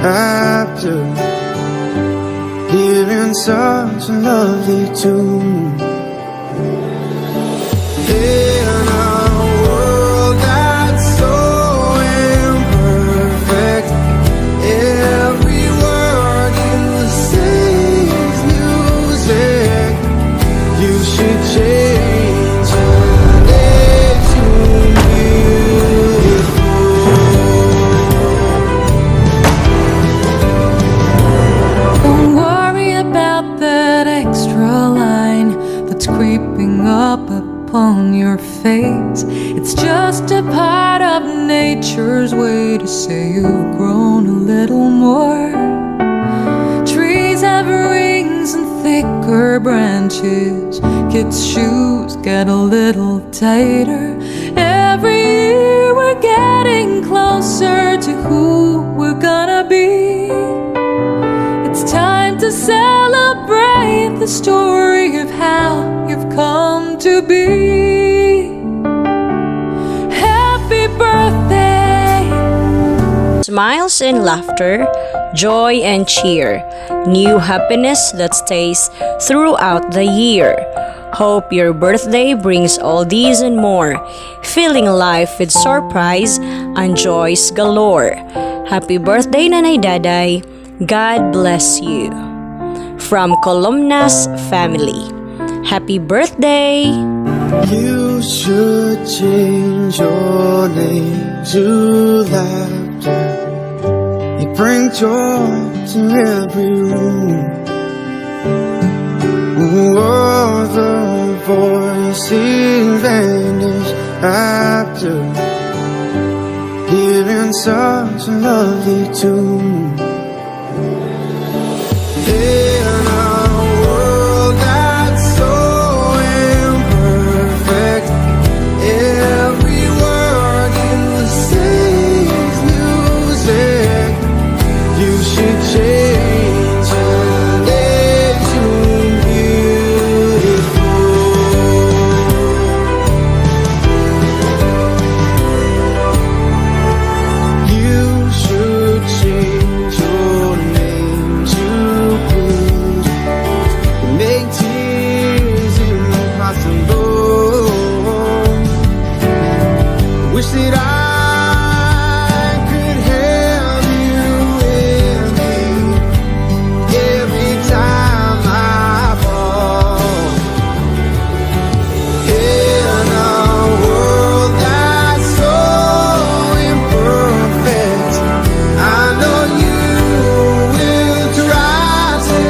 after hearing such a lovely tune. In a world that's so imperfect, every word you say is music. You should change your day to beautiful. Don't worry about that extra line that's creeping up upon your face. It's just a part of nature's way to say you've grown a little more. Trees have rings and thicker branches. Kids' shoes get a little tighter. Every year we're getting closer to who we're gonna be. It's time to celebrate the story of how you've come to be. Happy birthday! Smiles and laughter, joy and cheer, new happiness that stays throughout the year. Hope your birthday brings all these and more, filling life with surprise and joys galore. Happy birthday, Nanay Daday. God bless you. From Columna's family. Happy birthday! You should change your name to laughter. You bring joy to every room. All the voices vanish after hearing such a lovely tune. In a world that's so imperfect, every word you say is music. You should change your day to beautiful. You should change your name to please make tears impossible. Wish that I could have you with me every time I fall. In a world that's so imperfect, I know you will try to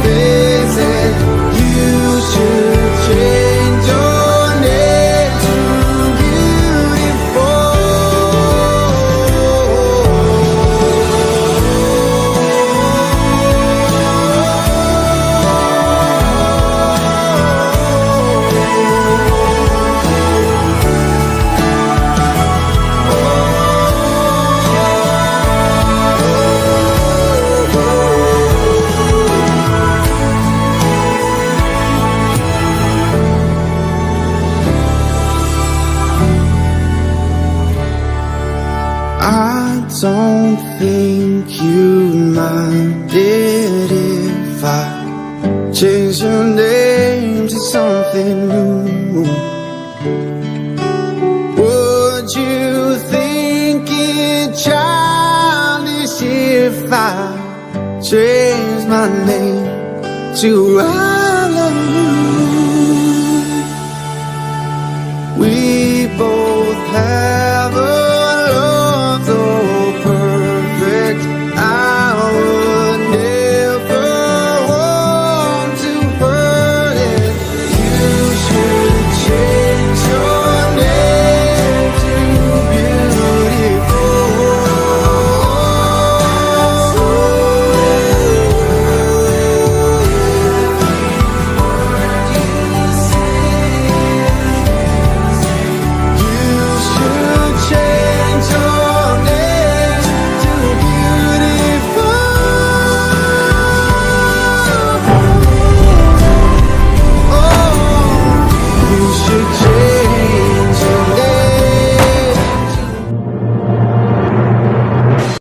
fix it. You should change your name to beautiful. I don't think you minded if I change your name to something new. Would you think it childish if I changed my name to I love you?